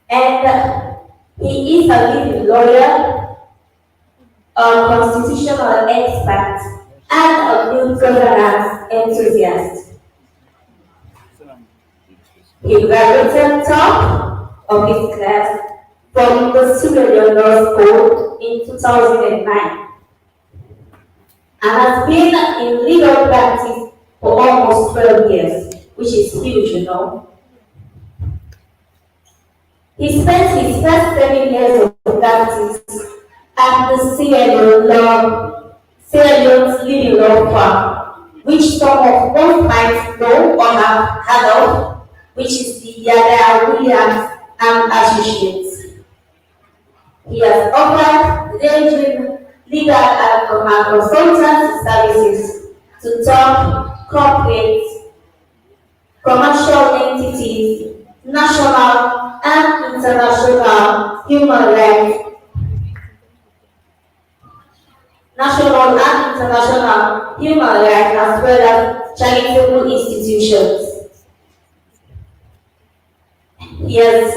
and he is a leading lawyer, a constitutional expert, and a good governance enthusiast. He graduated top of his class from the Superior Law School in 2009 and has been in legal practice for almost 12 years, which is huge, you know. He spent his first 7 years of practice at the Sierra Leone's leading law firm, which some of us might know or have heard of, which is the Yada Williams and Associates. He has offered ranging legal and consultancy services to top corporate, commercial entities, national and international human rights, as well as charitable institutions. He has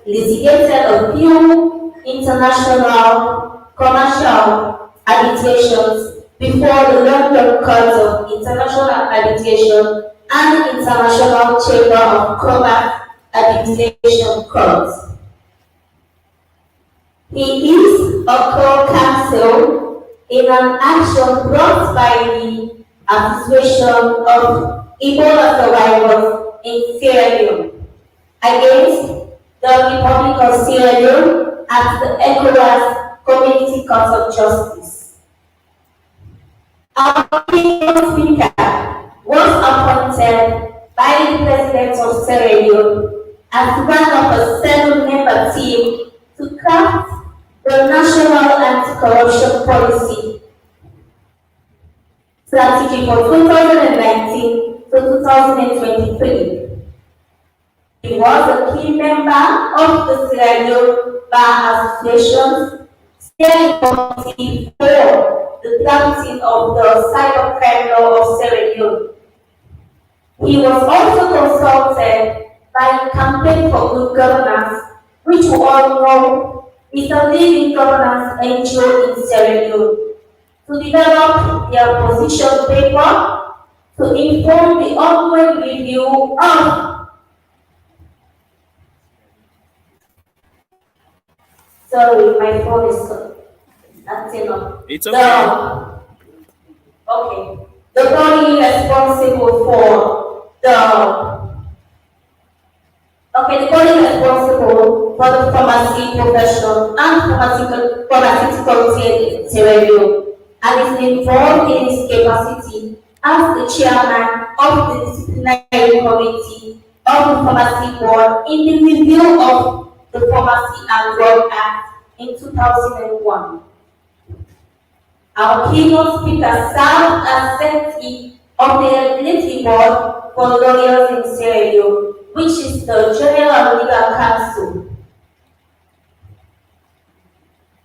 litigated a few international commercial arbitrations before the London Court of International Arbitration and the International Chamber of Commerce Arbitration Court. He is a co-counsel in an action brought by the Association of Ebola Survivors in Sierra Leone against the Republic of Sierra Leone at the ECOWAS Community Court of Justice. Our speaker was appointed by the President of Sierra Leone as one of a 7-member team to craft the National Anti-Corruption Policy strategy for 2019 to 2023. He was a key member of the Sierra Leone Bar Association's steering committee for the drafting of the cybercrime law of Sierra Leone. He was also consulted by the Campaign for Good Governance, which we all know is a leading governance NGO in Sierra Leone, to develop their position paper to inform the ongoing review of Sorry, my phone is acting up. It's okay. The body responsible for the pharmacy profession and pharmaceutical trade in Sierra Leone, and is involved in his capacity as the chairman of the disciplinary committee of the pharmacy board in the review of the Pharmacy and Drug Act in 2001. Our keynote speaker served as secretary of the Regulatory Board for Lawyers in Sierra Leone, which is the General Legal Council,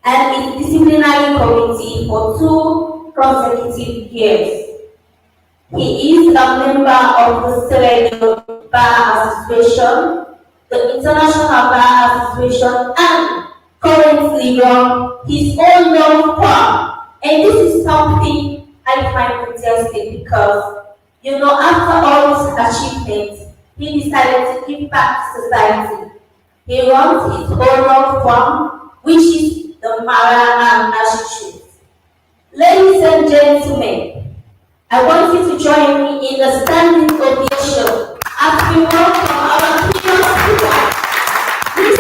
and its disciplinary committee for 2 consecutive years. He is a member of the Sierra Leone Bar Association, the International Bar Association, and currently runs his own law firm. And this is something I find interesting because, you know, after all his achievements, he decided to give back to society. He runs his own law firm, which is the Mara and Associates. Ladies and gentlemen, I want you to join me in a standing ovation as we welcome our keynote speaker, Ms.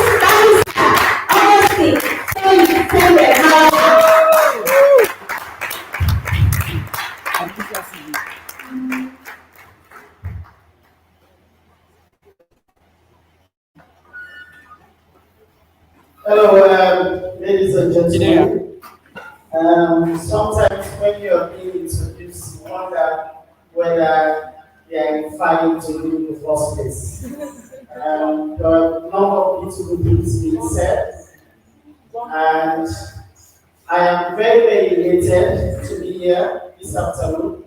Augustine. Hello, ladies and gentlemen. Sometimes when you are being introduced, you wonder whether they are inviting to you in the first place. There are a number of beautiful things being said, and I am very, very elated to be here this afternoon.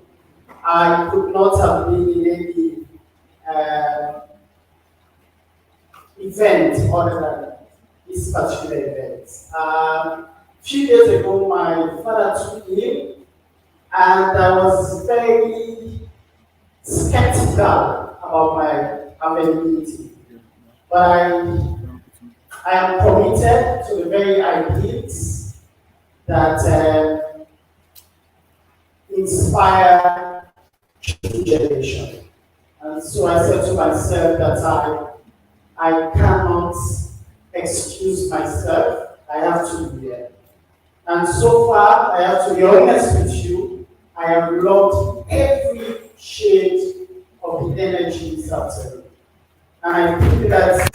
I could not have been in any event other than this particular event. A few days ago, my father took me, and I was very skeptical about my availability. But I am committed to the very ideals that inspire the generation. And so I said to myself that I cannot excuse myself. I have to be there. And so far, I have to be honest with you, I have loved every shade of the energy this afternoon. And I think that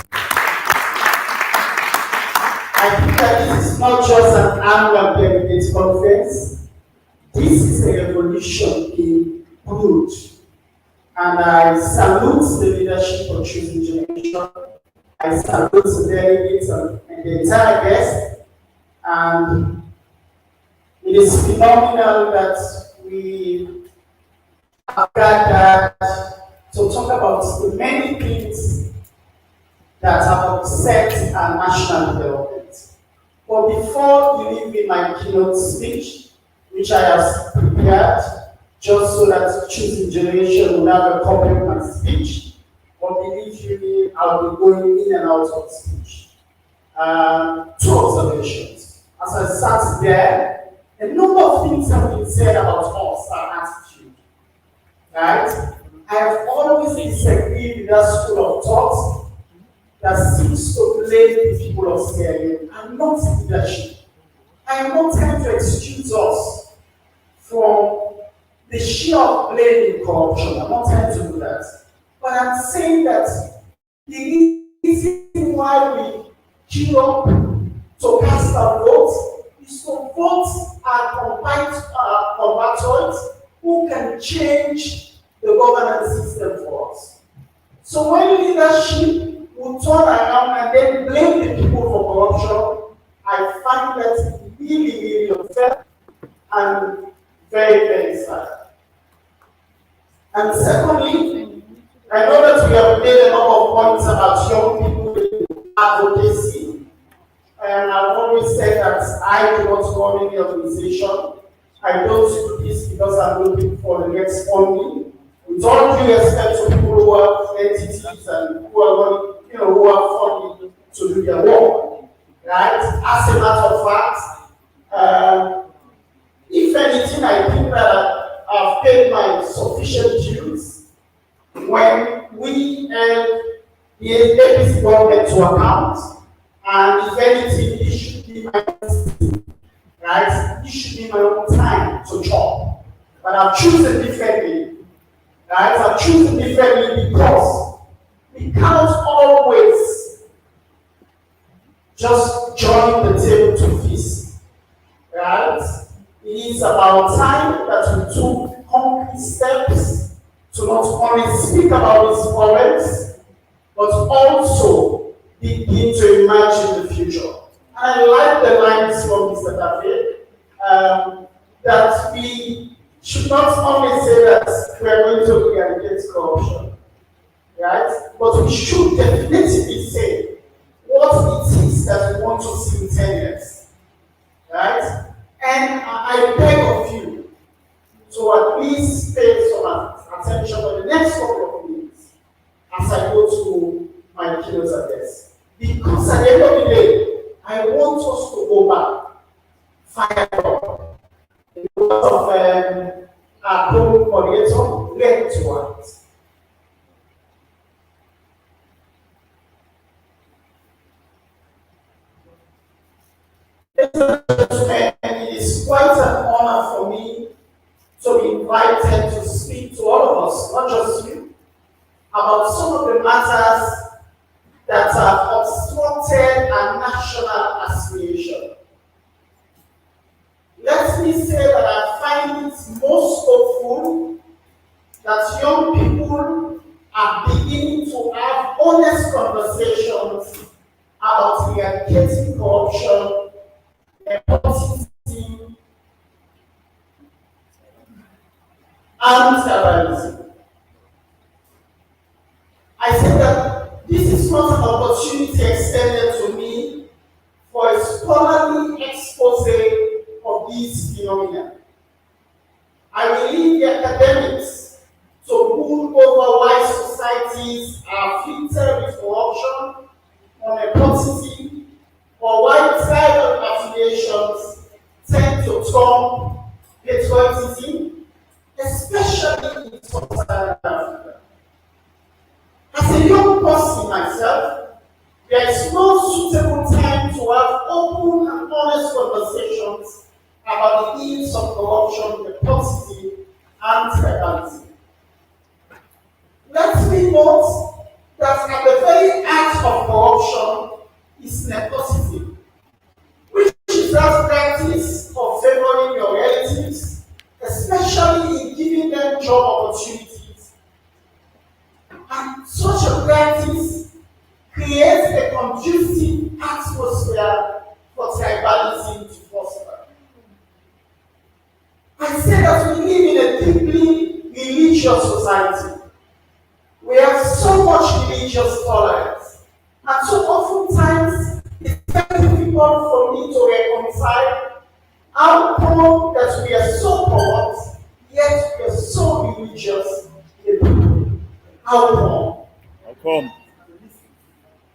this is not just an annual delegate conference. This is a revolution in brewed. And I salute the leadership of Choosing Generation. I salute the delegates and the entire guests. And it is phenomenal that we have gathered to talk about the many things that have upset our national development. But before you leave me my keynote speech, which I have prepared, just so that Choosing Generation will have a copy of my speech, but believe you me, I'll be going in and out of speech. Two observations. As I sat there, a number of things have been said about us, our attitude. Right? I have always disagreed with that school of thought that seems to blame the people of Sierra Leone and not leadership. I am not trying to excuse us from the sheer blaming corruption. I'm not trying to do that. But I'm saying that the reason why we queue up to cast our votes is to vote our compatriots who can change the governance system for us. So when leadership will turn around and then blame the people for corruption, I find that really, really unfair and very, very sad. And secondly, I know that we have made a lot of points about young people in advocacy, and I've always said that I do not run any organization. I don't do this because I'm looking for the next funding. With all due respect to people who have entities and who are who have funding to do their work, right? As a matter of fact, if anything, I think that I've paid my sufficient dues when we held the APC government to account, and if anything, it should be my own, right? It should be my own time to chop. But I've chosen differently, right? I've chosen differently because we cannot always just join the table to feast, right? It is about time that we took concrete steps to not only speak about these problems, but also begin to imagine the future. And I like the lines from Mr. Tafe, that we should not only say that we are going to eradicate corruption, right? But we should definitely say what it is that we want to see in 10 years, right? And I beg of you to at least pay some attention for the next couple of minutes as I go to my keynote address. Because at the end of the day, I want us to go back, fired up. In the words of our program coordinator, let to act. It is quite an honor for me to be invited to speak to all of us, not just you, about some of the matters that have obstructed our national aspiration. Let me say that I find it most hopeful that young people are beginning to have honest conversations about eradicating corruption, nepotism, and tribalism. I said that this is not an opportunity extended to me on nepotism or white-side affiliations tend to trump patriotism, especially in sub-Saharan Africa. As a young person myself, there is no suitable time to have open and honest conversations about the ills of corruption, nepotism, and tribalism. Let me note that at the very heart of corruption is nepotism, which is that practice of favoring your relatives, especially in giving them job opportunities. And such a practice creates a conducive atmosphere for tribalism to prosper. I say that we live in a deeply religious society. We have so much religious tolerance, and so oftentimes it's very difficult for me to reconcile how come that we are so corrupt, yet we are so religious. How come? How come?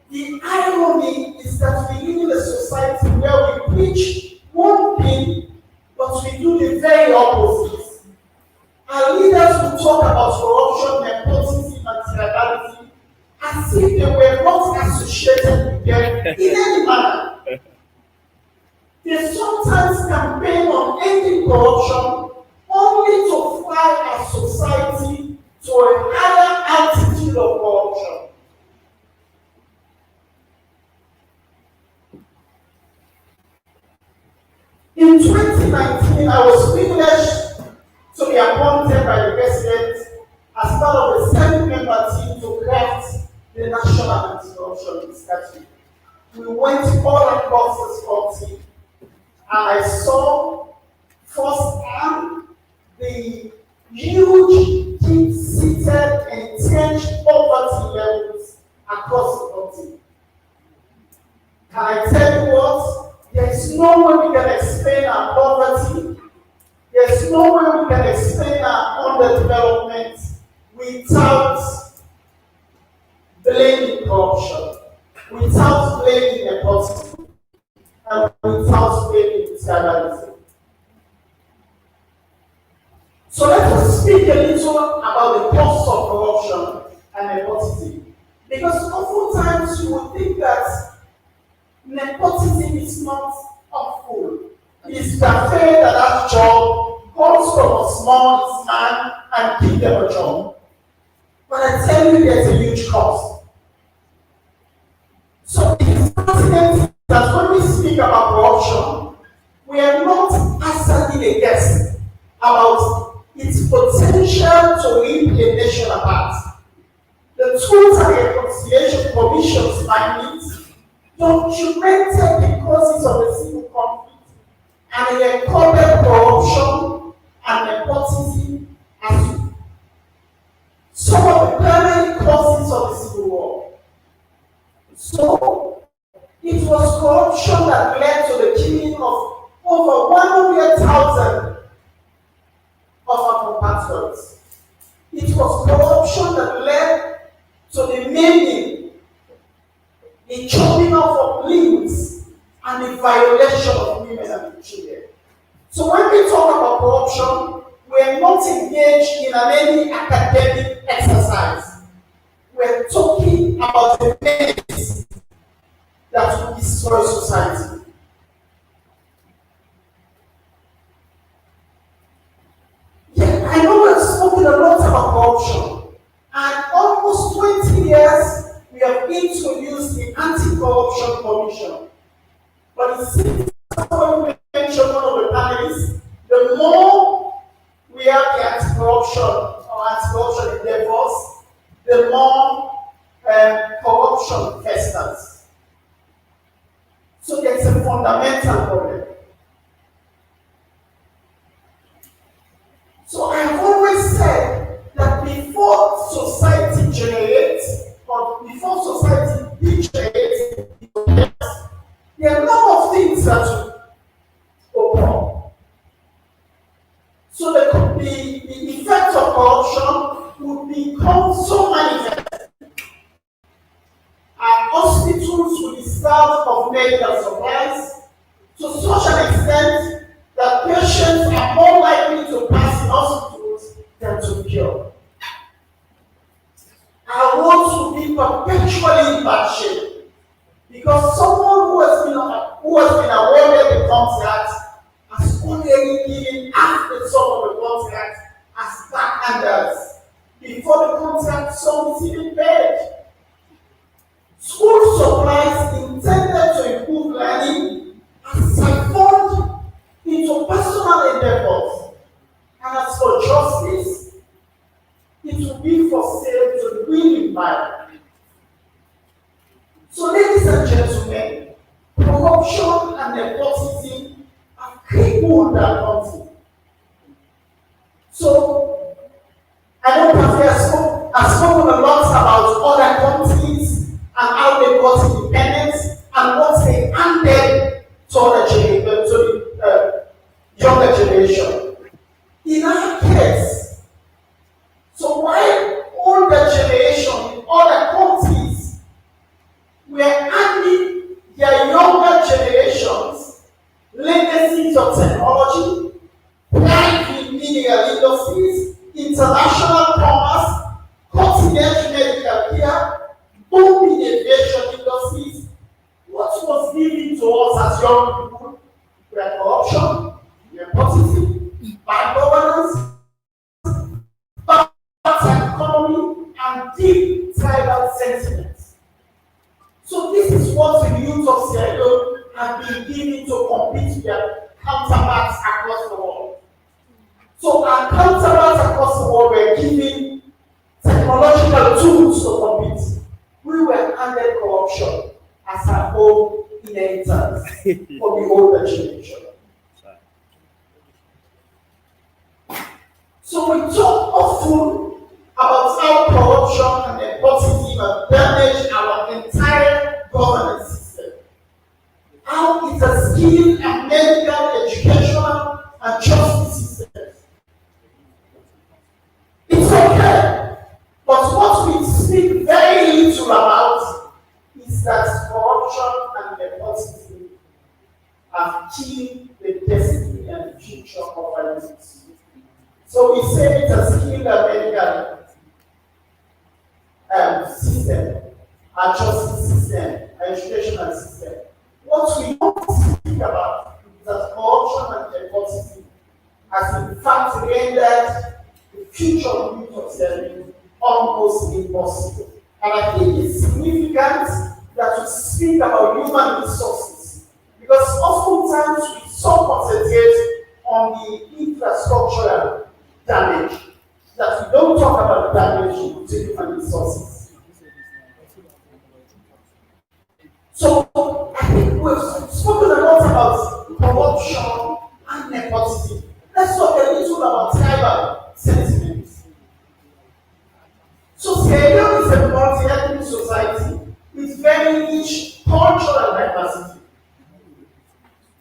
The irony is that we live in a society where we preach one thing, but we do the very opposite. Our leaders will talk about corruption, nepotism, and tribalism as if they were not associated with them in any manner. They sometimes campaign on ending corruption only to fly our society to a higher altitude of corruption. In 2019, I was privileged to be appointed by the President as part of the 7-member team to craft the National Anti-Corruption Statute. We went all across this country, and I saw firsthand the huge, deep-seated, entrenched poverty levels across the country. Can I tell you what? There is no way we can explain our poverty. There is no way we can explain our underdevelopment without blaming corruption, without blaming nepotism, and without blaming tribalism. So let us speak a little about the cost of corruption and nepotism. Because oftentimes you will think that nepotism is not awful. It's the fair that that job comes from a small man and give them a job. But I tell you, there's a huge cost. So it is pertinent that when we speak about corruption, we are not asking a guess about its potential to rip a nation apart. The Truth and Reconciliation Commission's findings documented the causes of the civil conflict and recorded corruption and nepotism as some of the primary causes of the civil war. So, it was corruption that led to the killing of over 100,000 of our compatriots. It was corruption that led to the maiming, the chopping off of limbs, and the violation of women and children. So when we talk about corruption, we are not engaged in any academic exercise. We are talking about the menace that will destroy society. Yeah, I know we have spoken a lot about corruption, and almost 20 years we have introduced the Anti-Corruption Commission. But it seems that when we mention one of the panelists, the more we have the anti-corruption or anti-corruption endeavors, the more corruption festers. So there's a fundamental problem. So I have always said that before society generates, or before society degenerates, there are a number of things that will occur. So the effect of corruption would become so manifest. Our hospitals would medical supplies to such an extent that patients are more likely to pass in hospitals than to cure. Our roads will be perpetually in bad shape because someone who has been awarded the contract has already given half the sum of the contract as backhanders before the contract sum is even paid. School supplies intended to improve learning are siphoned into personal endeavors, and as for justice, it will be for sale to the willing buyer. So, ladies and gentlemen, corruption and nepotism have crippled our country. So, I know Pastor has spoken a lot about other countries and how they got independence and what they handed to the younger generation. In our case, so while older generation in other countries were handing their younger generations legacies of technology, private media industries, international commerce, cutting-edge medical care, booming aviation industries, what was given to us as young people were corruption, nepotism, bad governance, bad economy, and deep tribal sentiments. So this is what the youth of Sierra Leone have been given to compete with their counterparts across the world. So our counterparts across the world were given technological tools to compete. We were handed corruption as our own inheritance for the older generation. So we talk often about how corruption and nepotism have damaged our entire governance system. How it has killed our medical, educational, and justice systems. It's okay, but what we speak very little about is that corruption and nepotism have killed the destiny and the future of our youth. So we say it has killed our medical system, our justice system, our educational system. What we don't speak about is that corruption and nepotism has in fact rendered the future of youth of Sierra almost impossible. And I think it's significant that we speak about human resources because oftentimes we so concentrate on the infrastructural damage that we don't talk about the damage to human resources. So I think we've spoken a lot about corruption and nepotism. Let's talk a little about tribal sentiments. So Sierra Leone is a multi-ethnic society with very rich cultural diversity.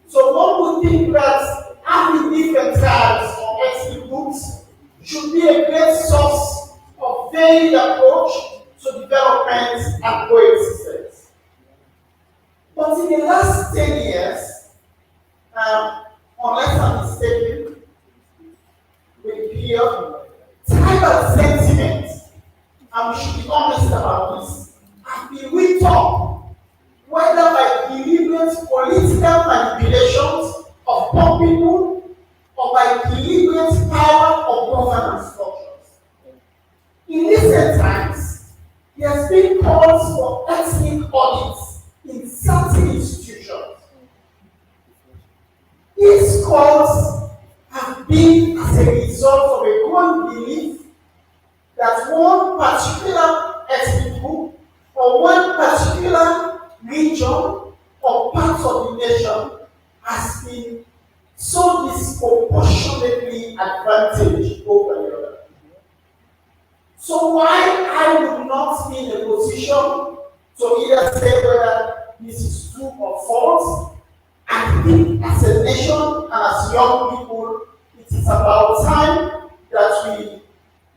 So one would think that having different tribes or ethnic groups should be a great source of varied approach to development and coexistence. But in the last 10 years, unless I'm mistaken, we hear tribal sentiment, and we should be honest about this, have been whipped up, whether by deliberate political manipulations of poor people or by deliberate power or governance structures. In recent times, there has been calls for ethnic audits in certain institutions. These calls have been as a result of a growing belief that one particular ethnic group or one particular region or part of the nation has been so disproportionately advantaged over the other. So why I would not be in a position to either say whether this is true or false, I think as a nation and as young people, it is about time that we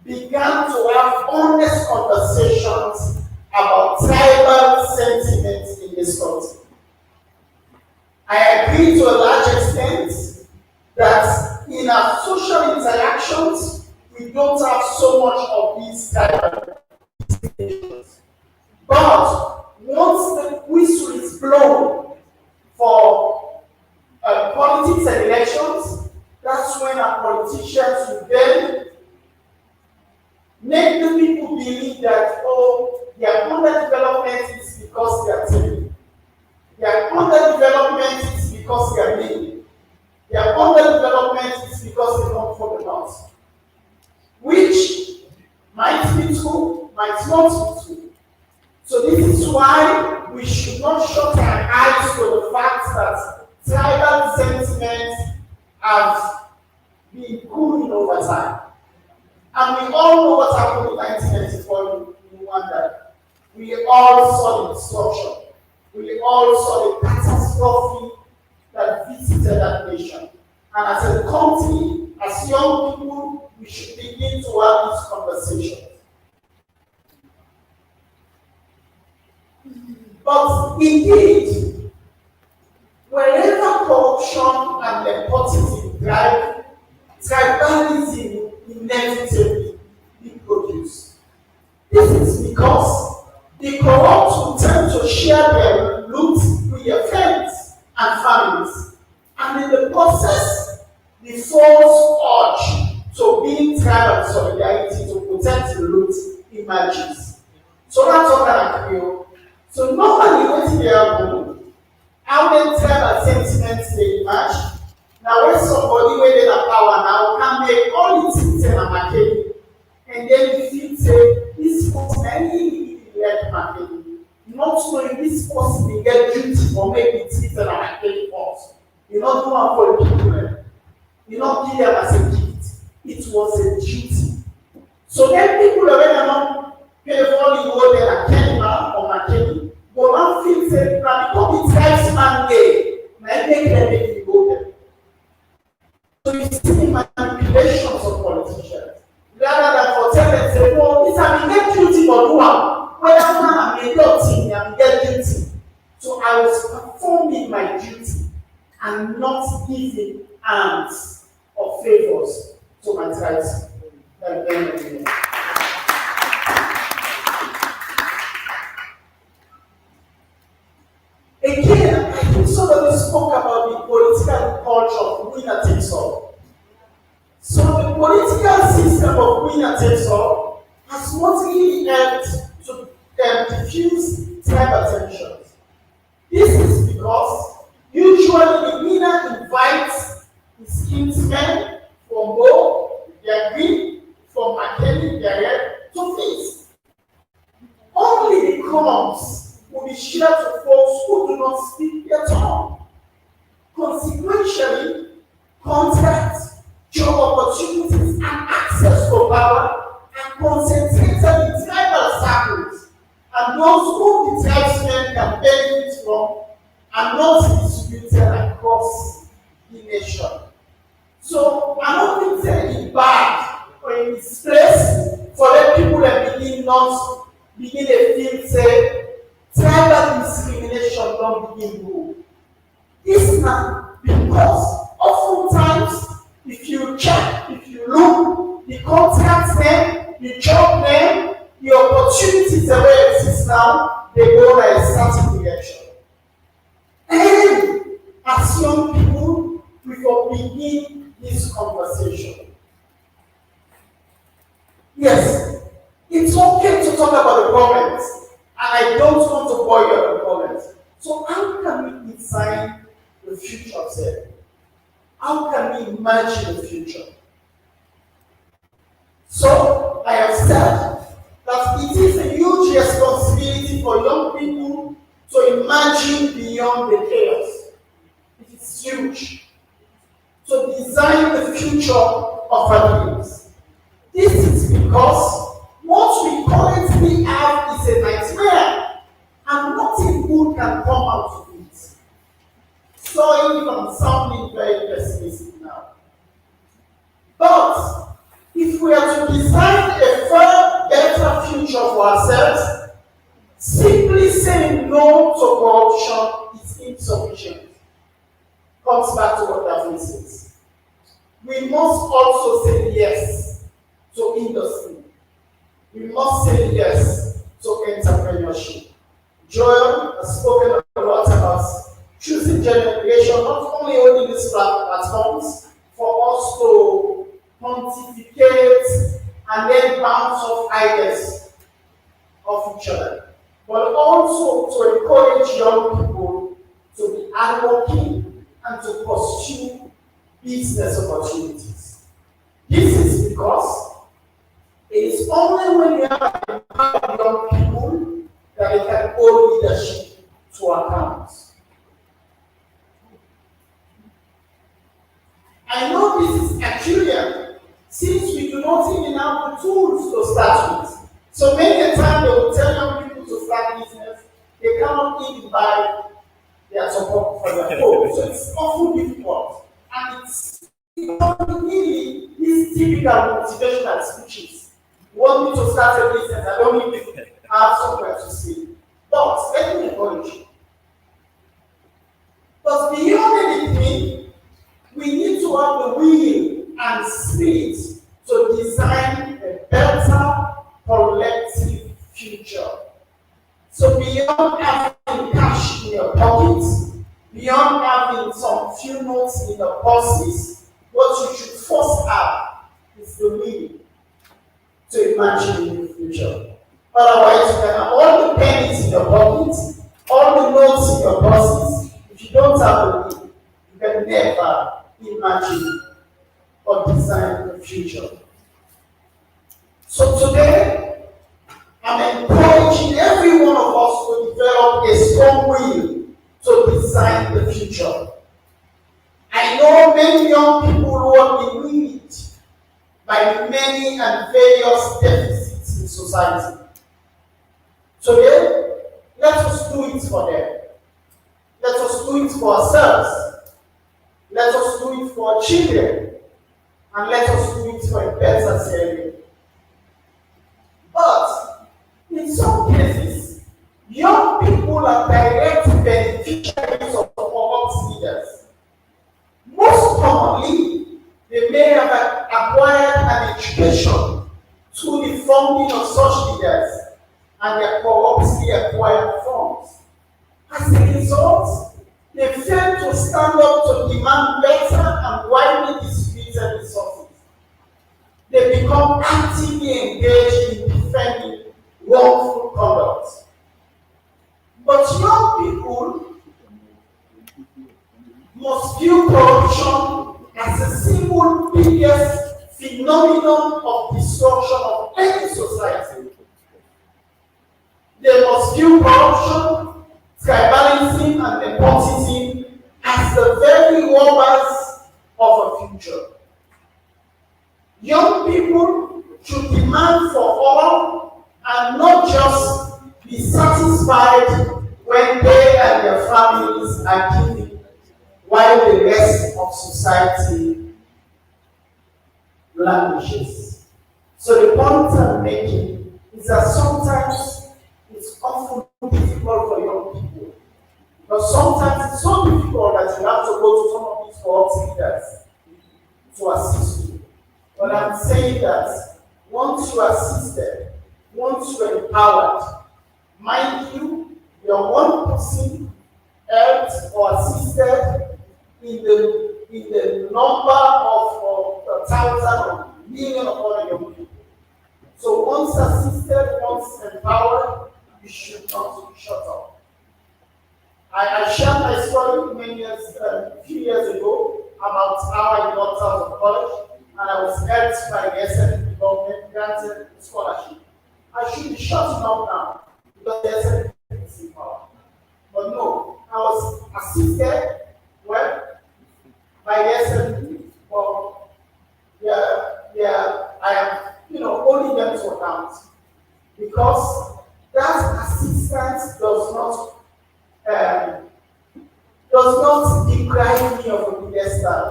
began to have honest conversations about tribal sentiments in this country. I agree to a large extent that in our social interactions, we don't have so much of these type of issues. But once the whistle is blown for politics and elections, that's when our politicians will then make the people believe that, oh, their underdevelopment is because they are timid. Their underdevelopment is because they are mean. Their underdevelopment is because they come from the north. Which might be true, might not be true. So this is why we should not shut our eyes to the fact that tribal sentiments have been cooling over time. And we all know what happened in 1994 in Rwanda. We all saw the destruction. We all saw the catastrophe that visited that nation. And as a country, as young people, we should begin to have this conversation. But indeed, wherever corruption and nepotism drive, tribalism inevitably be produced. This is because the corrupt will tend to share their loot with their friends and families, and in the process, the false urge to build tribal solidarity to protect the loot emerges. So that's what I feel. So normally what they happen, how many tribal sentiments they emerge. Now when somebody wey dey na power now can make all the things in a market, and then you feel say this person really like market, not knowing this person dey get duty for making things in a market first. You not do one for the people, you not give them as a gift. It was a duty. So then people already not pay for the whole day like Kenima or McKinney, but now feel say na because the tribesman dey, na make them make you go there. So you see manipulations of politicians. Rather than for tell them, say, well, this I get duty for do am. Whether I may not think I get duty. So I was performing my duty and not giving alms or favors to my tribes. Again, I think somebody spoke about the political culture of winner takes all. So the political system of winner takes all has not really helped to diffuse tribal tensions. This is because usually the winner invites his kinsmen from Mo, their green, from Makeni, their red, to feast. Only the crumbs will be shared to folks who do not speak their tongue. Consequentially, contracts, job opportunities, and access to power are concentrated in tribal circles, and those who the tribesmen can benefit from are not distributed across the nation. So I'm not saying it's bad or in this place for the people that begin to feel say tribal discrimination don't begin rule. This now because oftentimes if you check, if you look, the contract name, the job name, the opportunities that will exist now, they go in a certain direction. And as young people, we will begin this conversation. Yes, it's okay to talk about the comments, and I don't want to bore you on the comments. So how can we design the future self? How can we imagine the future? So I have said that it is a huge responsibility for young people to imagine beyond the chaos. It is huge. To design the future of our lives. This is because what we currently have is a nightmare, and nothing good can come out of it. Sorry if I'm sounding very pessimistic now. But if we are to design a far better future for ourselves, simply saying no to corruption is insufficient. comes back to what Daphne says. We must also say yes to industry. We must say yes to entrepreneurship. Joel has spoken a lot about choosing generation, not only in these platforms, for us to pontificate and then bounce off ideas of each other, but also to encourage young people to be hardworking and to pursue business opportunities. This is because it is only when you have empowered young people that they can hold leadership to account. I know this is Achillean, since we do not even have the tools to start with. So many a time they will tell young people to start business, they cannot even buy their support for their home. So it's often difficult. And it's really these typical motivational speeches. You want me to start a business, I don't even have somewhere to stay. But let me encourage you. But beyond anything, we need to have the will and spirit to design a better collective future. So beyond having cash in your pockets, beyond having some few notes in your purses, what you should first have is the will to imagine in the future. Otherwise, you can have all the pennies in your pockets, all the notes in your purses. If you don't have the will, you can never imagine or design the future. So today, I'm encouraging every one of us to develop a strong will to design the future. I know many young people who have been ruined by many and various deficits in society. Today, let us do it for them. Let us do it for ourselves. Let us do it for our children. And let us do it for a better Syria. But in some cases, young people are direct beneficiaries of corrupt leaders. Most commonly, they may have acquired an education through the funding of such leaders and their corruptly acquired funds. As a result, they fail to stand up to demand better and widely distributed resources. They become actively engaged in defending wrongful conduct. But young people must view corruption as a single biggest phenomenon of destruction of any society. They must view corruption, tribalism, and nepotism as the very robbers of a future. Young people should demand for all and not just be satisfied when they and their families are giving, while the rest of society languishes. So the point I'm making is that sometimes it's often difficult for young people. But sometimes it's so difficult that you have to go to some of these corrupt leaders to assist you. But I'm saying that once you are assisted, once you are empowered, mind you, you're one person helped or assisted in the number of 1,000 or million of other young people. So once assisted, once empowered, you should not be shut up. I shared my story a few years ago about how I got out of college and I was helped by the SNP government granted scholarship. I should be shutting up now because the SNP is in power. But no, I was assisted, well, by the SNP. Well, I am, holding them to account because that assistance does not deprive me of a pedestal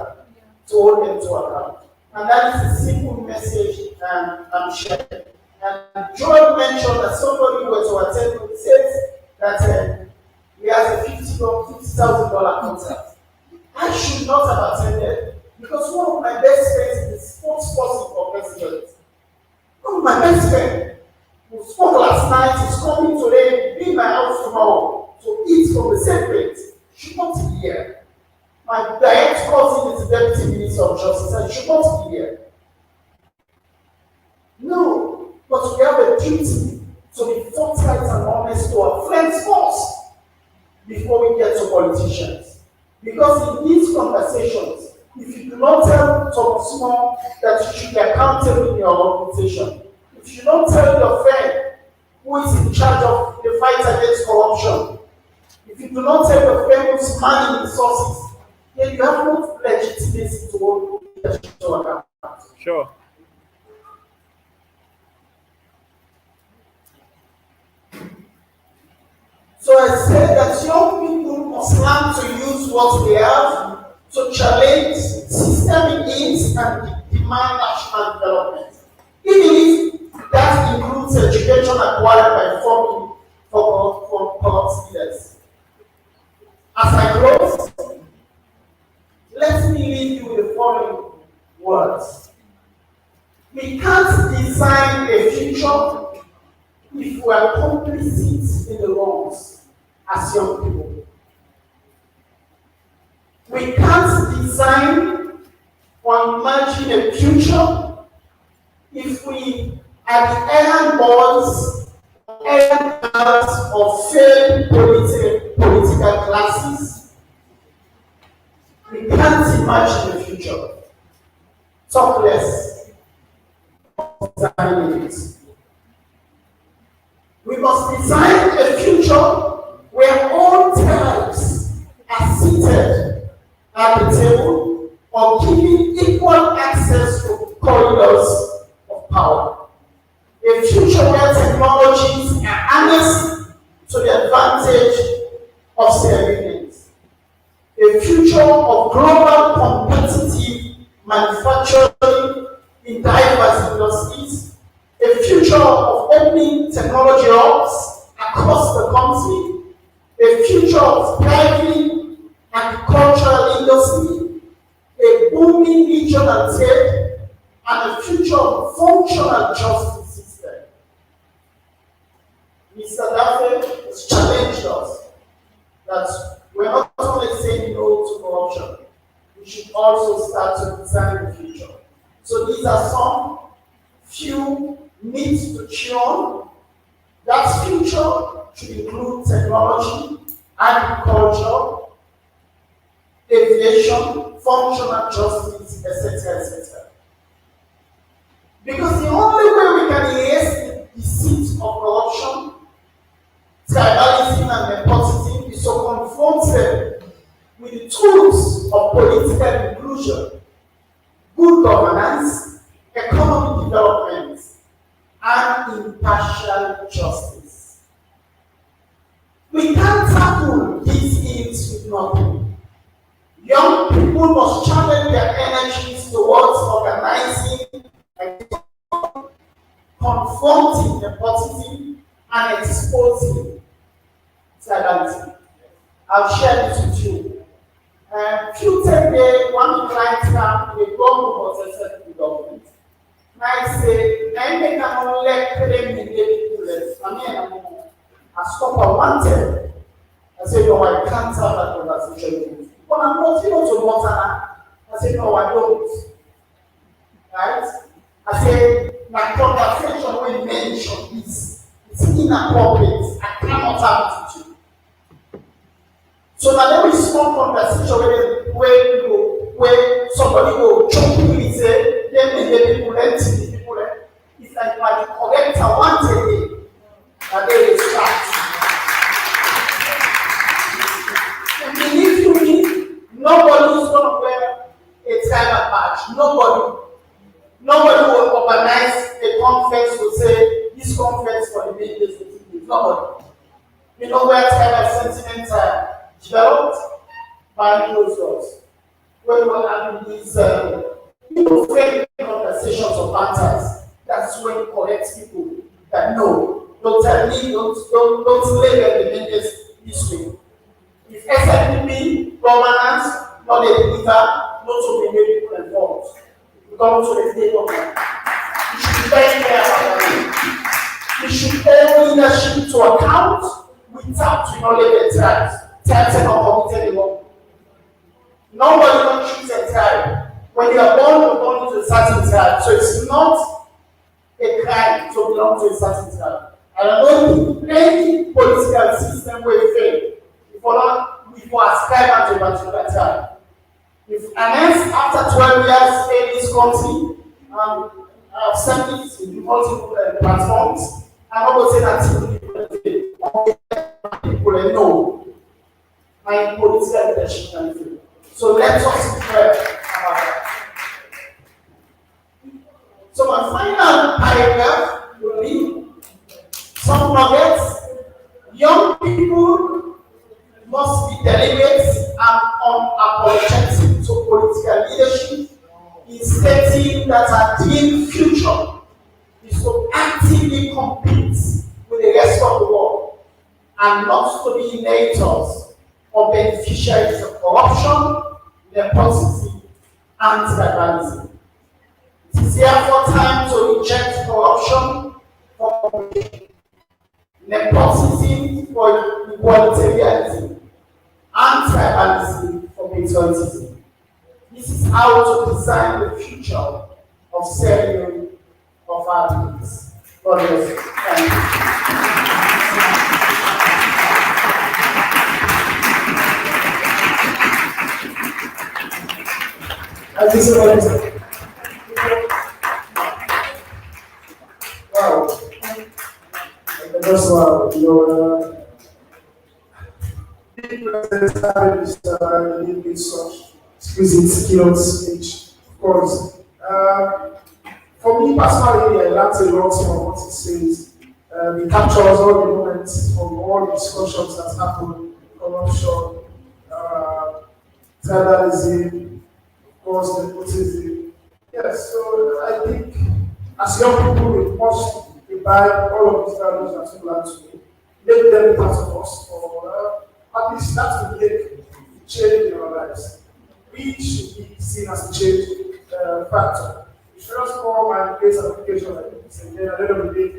to hold them to account. And that is a simple message I'm sharing. And Joel mentioned that somebody who was to attend says that he has a $50,000 contract. I should not have attended because one of my best friends is the spokesperson for president. One of my best friends who spoke last night is coming today, be in my house tomorrow to eat from the same plate. Should not be here. My direct cousin is the Deputy Minister of Justice and should not be here. No, but we have a duty to be forthright and honest to our friends first before we get to politicians. Because in these conversations, if you do not tell Thomas More that you should be accountable in your organization, if you don't tell your friend who is in charge of the fight against corruption, if you do not tell your friend who's managing resources, then you have no legitimacy to hold leadership to account. Sure. So I said that young people must learn to use what they have to challenge systemic needs and demand national development. Even if that includes education acquired by forming for corrupt leaders. As I close, let me leave you with the following words. We can't design a future if we are complicit in the wrongs as young people. We can't design or imagine a future if we are the errand boys, errand girls of failed political classes. We can't imagine a future. Talk less of designing it. We must design a future where all tribes are seated at the table or given equal access to corridors of power. A future where technologies are harnessed to the advantage of civilians. A future of global competitive manufacturing in diverse industries. A future of opening technology hubs across the country. A future of thriving agricultural industry. A booming regional trade. And a future of functional justice system. Mr. Dafe has challenged us that we're not only saying no to corruption, we should also start to design the future. So these are some few needs to chew on. That future should include technology, agriculture, aviation, functional justice, etc., etc. Because the only way we can erase the deceit of corruption, tribalism and nepotism is to confront them with the tools of political inclusion, good governance, economic development, and impartial justice. We can't tackle these ills with nothing. Young people must channel their energies towards organizing and confronting nepotism and exposing tribalism. I'll share this with you. Few days ago, one client came, the government was accepted the government. And I say, I make an only claim in the I stop at wanted. I say, no, I can't have that conversation with you. But I'm not, to water. I say, no, I don't. Right? I say, my conversation when mention is it's inappropriate. I cannot have it with you. So now there is small conversation where somebody will jokingly say, let me get people empty the people. It's like my corrector once a day. And they will start. And believe you me, nobody is going to wear a tribal badge. Nobody will organize a conference to say this conference for the main days. Nobody. You know where tribal sentiments are developed? By closed doors. When we are having these friendly conversations or banters, that's when you correct people that no, don't tell me, don't label the main days this way. If SIPP governance not a believer, not to be many people involved. We come to the state of mind. You should be very clear about that. You should hold leadership to account without acknowledging the tribes. Tribes are not committed alone. Nobody don't choose a tribe. When you are born, you're born into a certain tribe. So it's not a crime to belong to a certain tribe. And I know any political system will fail if we ascribe to a particular tribe. If unless after 12 years in this country, I've said it in multiple platforms, I'm not going to say that people know my political leadership can fail. So let us be clear about that. So my final paragraph will be some nuggets. Young people must be deliberate and unapologetic to political leadership in stating that our dream future is to actively compete with the rest of the world and not to be inheritors or beneficiaries of corruption, nepotism, and tribalism. It is therefore time to reject corruption for nepotism for equalitarianism, and tribalism for patriotism. This is how to design the future of SORIE of our peace. God bless you. Thank you. Thank you so much. Wow. That's wow. Having this such exquisite skills speech, of course. For me personally, I learned a lot from what he says. He captures all the moments from all the discussions that happened: corruption, tribalism, of course, nepotism. Yes, so I think as young people, we must imbibe all of these values that we learn today, make them part of us, or at least that will make change in our lives. We should be seen as a change factor. We should not come and place application like this, and then at the end of the day,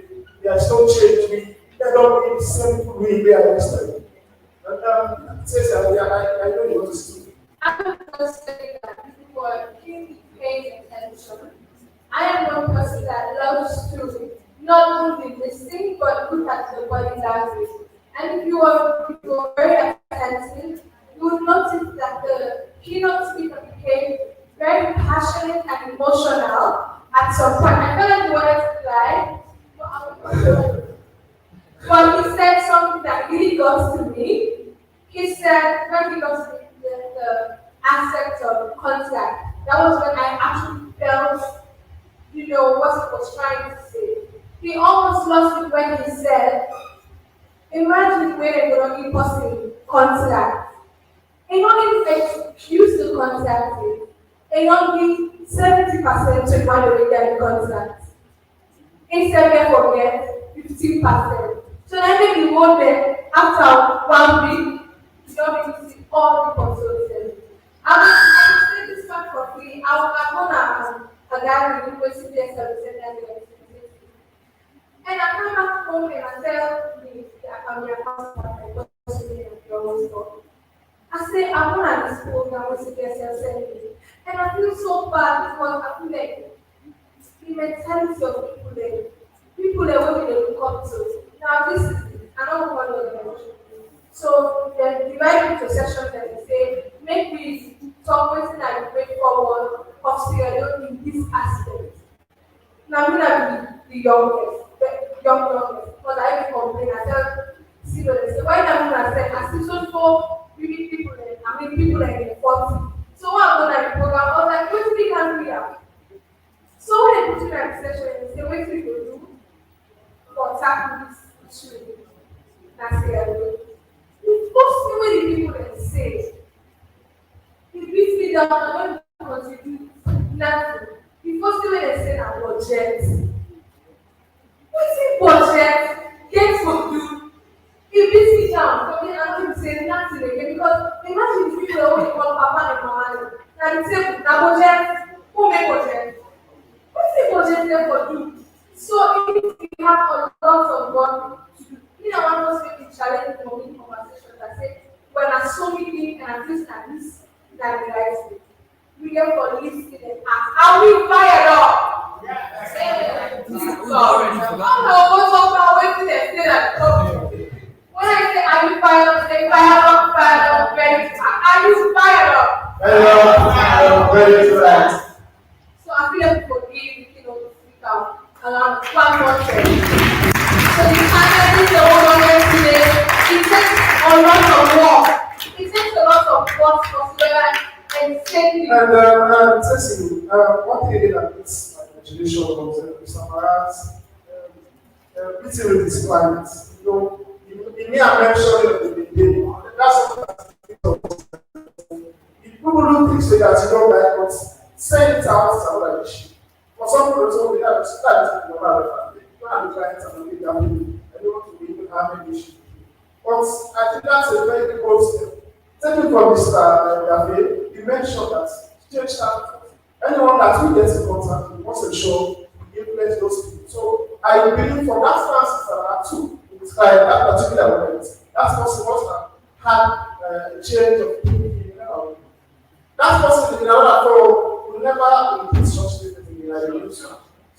there is no change. We end up in the same way we are next time. But it says that I know you want to speak. I'm going to say that people are keenly paying attention. I am one person that loves to not only listen but look at the body language. And if you are very attentive, you will notice that the keynote speaker became very passionate and emotional at some point. I felt like he wanted to cry, but he said something that really got to me. He said, when he got to the aspect of contact, that was when I actually felt, what he was trying to say. He almost lost it when he said, imagine when a belonging person contact. And only excuse the contact and only 70% to find a way get contact. Instead of forget 15%. So then when you go there after 1 week, you don't even see all the consultants. I will say this one for free. I'm gonna a guy who was in there and I come back home and I tell me that I'm your husband. I say, I'm going to this program with the and I feel so bad because I feel like the mentality of people that women they look up to. Now, this is another one of them. So, the divide into sessions that they say, make me talk with and bring forward of Sierra in this aspect. Now, I'm going to be the youngest, because I even complain. I tell Sierra, they say, why am I going to say, I see so people in the 40. So what I'm going to program, I was like, what do we can do here? So when they put you in a session and say, what do you do for tackle this issue? That's the first thing when the people that say, it beats me down, I don't contribute nothing. The first thing when they say, I budget. What's in budget? Get for you. It beats me down. For me, I'm going to say nothing again because imagine if people always call Papa and Mama distance than the right way. We therefore listening and ask, are we fired up? Yes. Sorry. I don't know what's up now, waiting and say that. When I say, are you fired up, say fired up, very fast. Are you fired up? Very good. So I feel like for me, speak out around one more thing. So the panel is the one today. It takes a lot of work. It takes a lot of work for whoever and safety. And Cecily, one thing that puts my imagination was Mr. Marat's meeting with his clients. In me, I mentioned at the beginning, that's what people do things like that, but send it out is another issue. For some people, so we have to start with another family. You don't have the clients and the family, and you want to be able to have an issue. But I think that's a very good step. Taking from Mr. David, you mentioned that change that anyone that we get in contact with wants to show influence those people. So I believe from that stance that I took in this client, that particular moment, that person must have had a change of people. That person in another flow will never increase such things in the So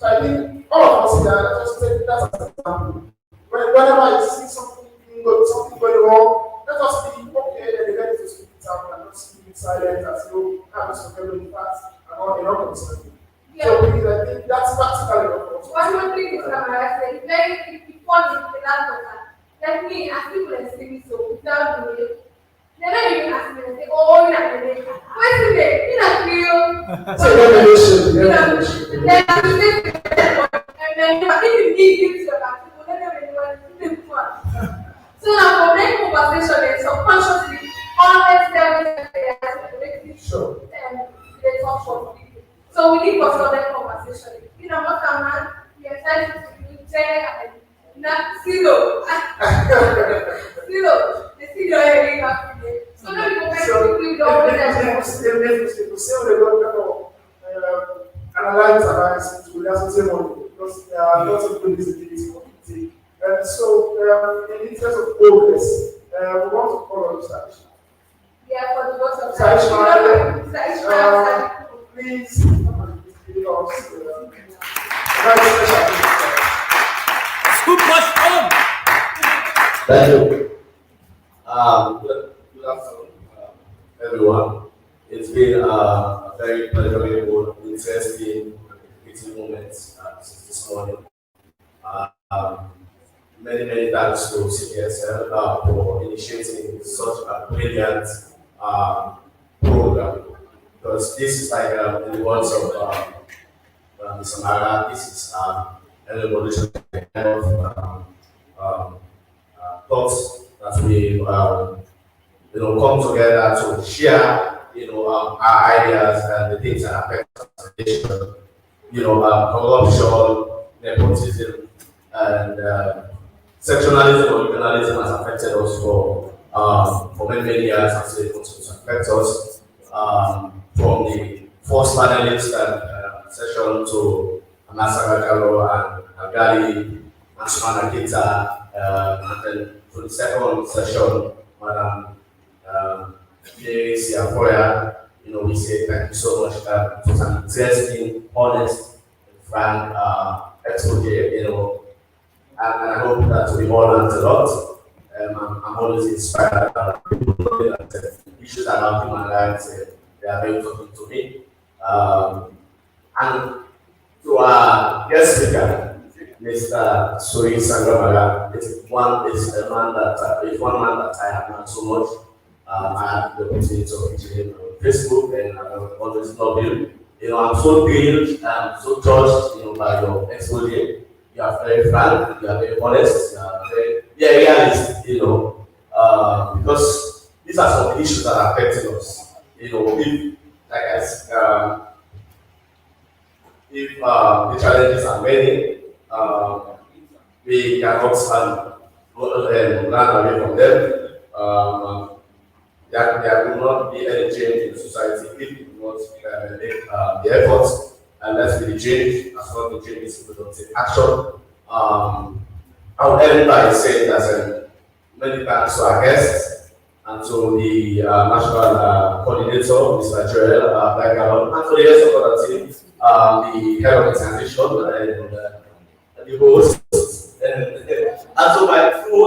I think all of us here, just take that as an example. Whenever you see something going wrong, let us be okay and ready to speak it out and not keep it silent as though I'm just forgetting the facts and all in all concerning. Yeah. So I think that's practically what one more thing is it's very important in the last of that. Let me ask people and see so without doing it. They're not even asking me, they say, oh, you're not doing it. Wait a minute, you're not real. It's a revelation. Then I will say to them, and then I think you give to them, people let them anyone. So now for that conversation, they subconsciously always tell them they are making sure they talk for people. So we need for that conversation. What a man, we are trying to do 10 and not zero. Zero. The zero area have today. So now we go back to the double analyze analysis to the associate because there are lots of good disabilities community. And so, in the interest of progress, we want to call on Mr. Aisha. Yeah, for the both of Mr. Please give us very special. Scoop push on. Thank you. Good afternoon, everyone. It's been a very pleasurable, interesting, creative moment since this morning. Many thanks to CPSL for initiating such a brilliant program. Because this is like, in the words of Mr. Mara, this is a revolutionary kind of thoughts that we come together to share our ideas and the things that affect us, corruption, nepotism, and sectionalism or regionalism has affected us for many years, and still continues to affect us. From the first panelist session to Anasa Galo and Agali, Ansumana Kita, and then for the second session, Madam Siafoya, we say thank you so much. It was an interesting, honest, frank expose, and I hope that we all learned a lot. I'm always inspired that people know that issues around human rights, they are very important to me. And to our guest speaker, Mr. SORIE-SENGBEH, is one man that I have known so much. I had the opportunity to meet him on Facebook, and I always love him. I'm so thrilled and so touched, by your expose. You are very frank, you are very honest, you are very realist, because these are some issues that are affecting us. If the challenges are many, we cannot run away from them. There will not be any change in society if we do not make the efforts, and let's be the change as long as the change is if we don't take action. I would end by saying that many thanks to our guests, and to the national coordinator, Mr. Joel Bagalon, and to the rest of the team, the head of organization, and the hosts, and to my two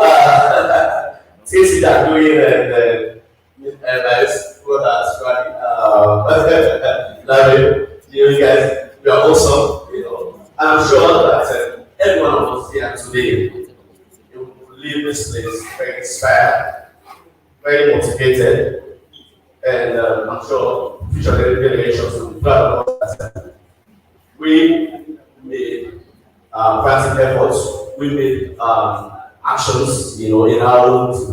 things that are doing and my brother, you guys, you are awesome, and I'm sure that every one of us here today, you will leave this place very inspired, very motivated, and I'm sure future generations will be proud of us. We made practical efforts, we made actions, in our own to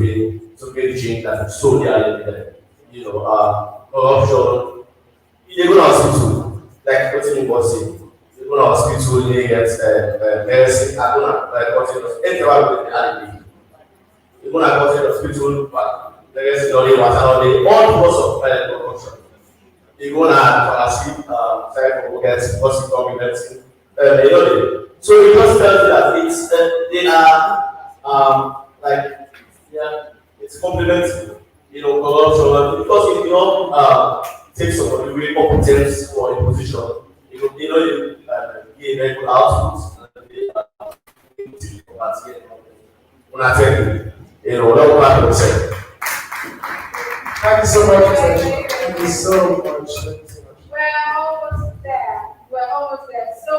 make change that is so there, corruption. You go to hospital, like what's in Bossy. You go to hospital, you get medicine, I don't know, like what's in hospital, anything with the allergy. You go to hospital, but the rest is not all because of corruption. You go to pharmacy, try to get hospital medicine, so it just tells you that they are it's complementary, corruption, because if you don't take somebody really competent for a position, you gain very good outputs, Thank you so much, thank you so much. We're almost there. So,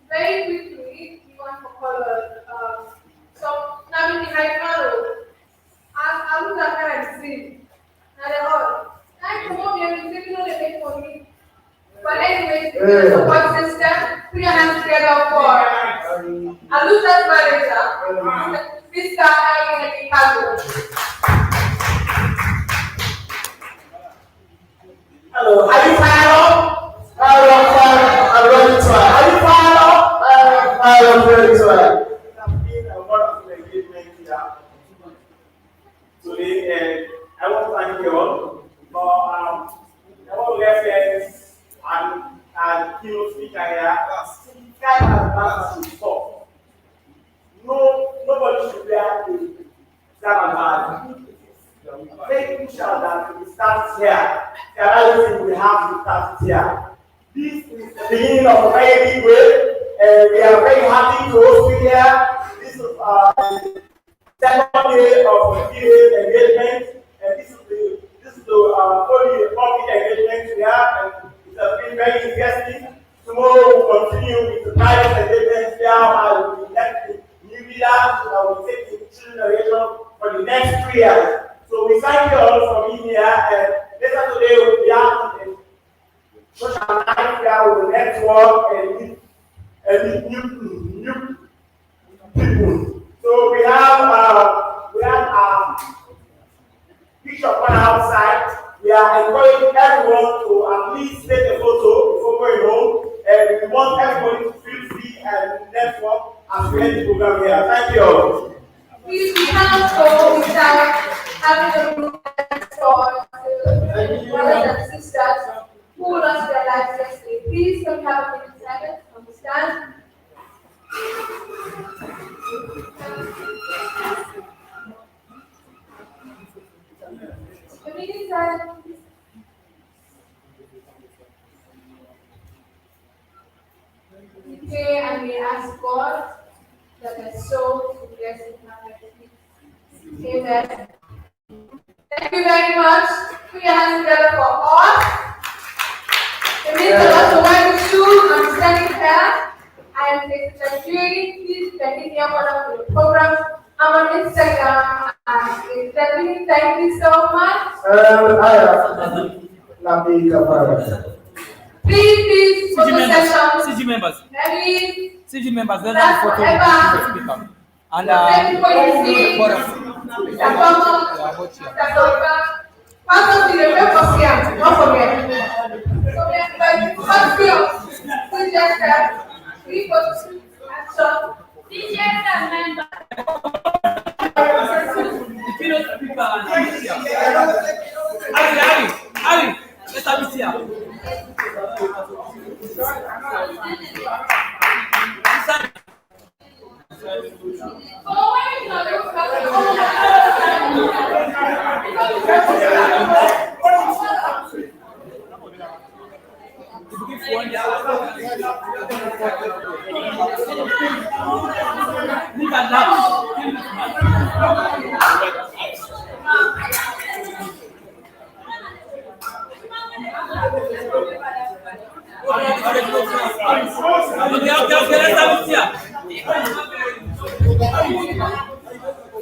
very quickly, we want to call so now in the high panel, I'm not going to see. Not at all. I come on here and say, they make for me. But anyway, the support system, put your hands together for Alusa's manager, Mr. Ayi Kago. Hello, are you fired up? I'm ready to try. Are you fired up? I am ready to try. It's been a wonderful engagement here today, and I want to thank you all for all reference and keynote speaker here. Guys have balance to stop. Nobody should be able to stand and making sure that we start here. Everything we have to start here. This is the beginning of a very big way, and we are very happy to host you here. This is the second day of the engagement, and this is the only public engagement we have, and it has been very interesting. Tomorrow we'll continue with the private engagement here, and we elect the new leaders that will take the generation for the next 3 years. So we thank you all for being here, and later today we'll be having a social life here with the network and new people. So we have picture one outside. We are encouraging everyone to at least take a photo before going home, and we want everybody to feel free and network as we end the program here. Thank you all. We cannot go without having a group for brothers and sisters who lost their lives yesterday. Please come have a minute silence on the stand. The meeting silence. We pray and we ask God that their soul to bless and have their peace. Amen. Thank you very much. Put your hands together for all. It means a lot to work with you. I'm standing here. I am Secretary. Please continue for the program. I'm on Instagram. Thank you so much. Please, photo session. CG members. Maybe CG members, let that's us photo forever. the speaker. And Pastor, the way for here, don't forget. So but we just have 3 photos. Action. DJ member. Ali, let's have it here. Oh, wait, no, Look at that. Okay, let's have it here.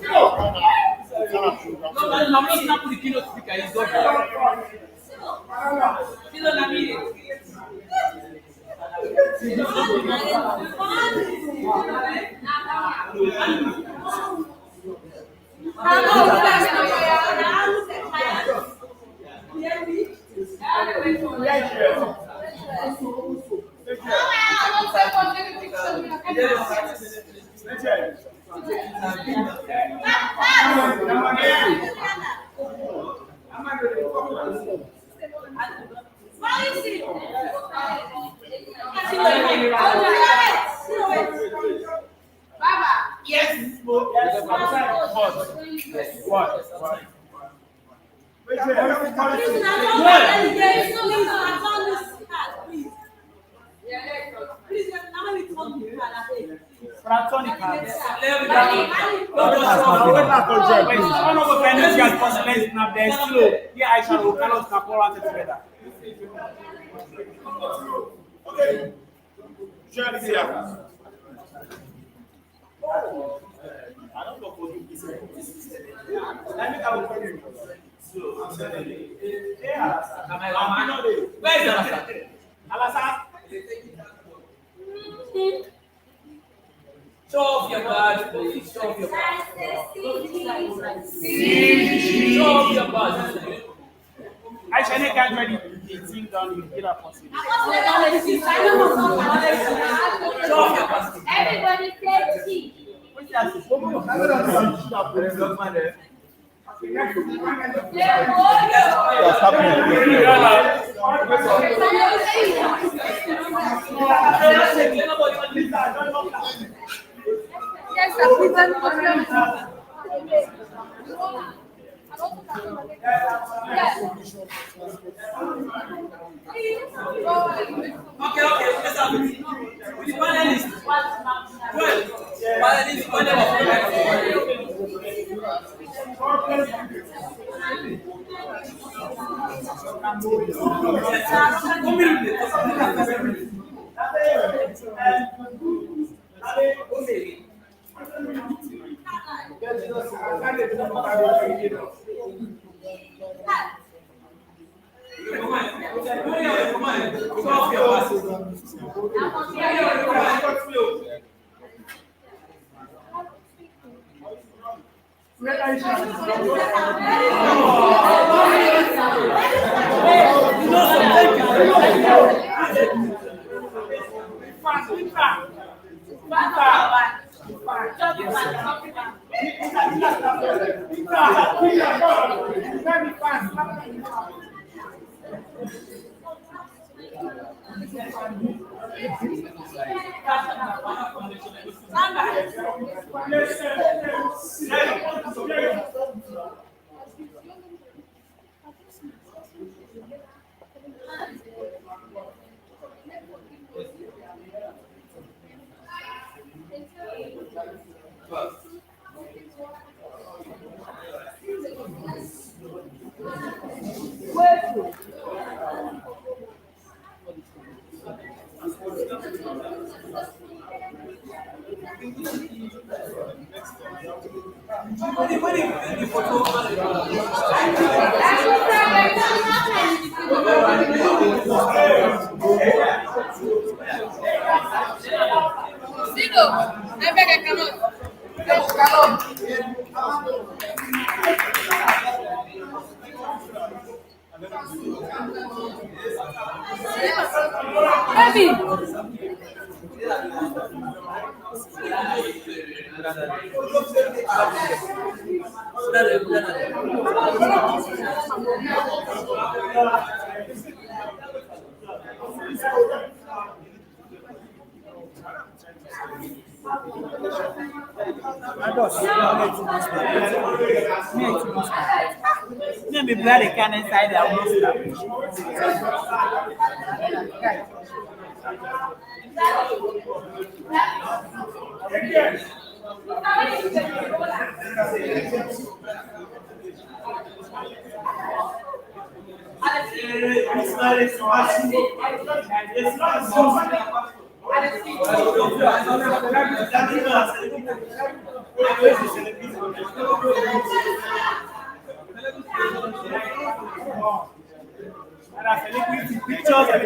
No, I'm not going to put the keynote speaker. It's okay. Show off your badge, please. Show off your badge. Show off your badge. I shall not get ready. The team down with get up on stage. Show off your badge. Everybody take tea. Yes, Okay, let's have it. With the panelists. Well, panelists, when they Let me blood the can inside the house. And I celebrity pictures and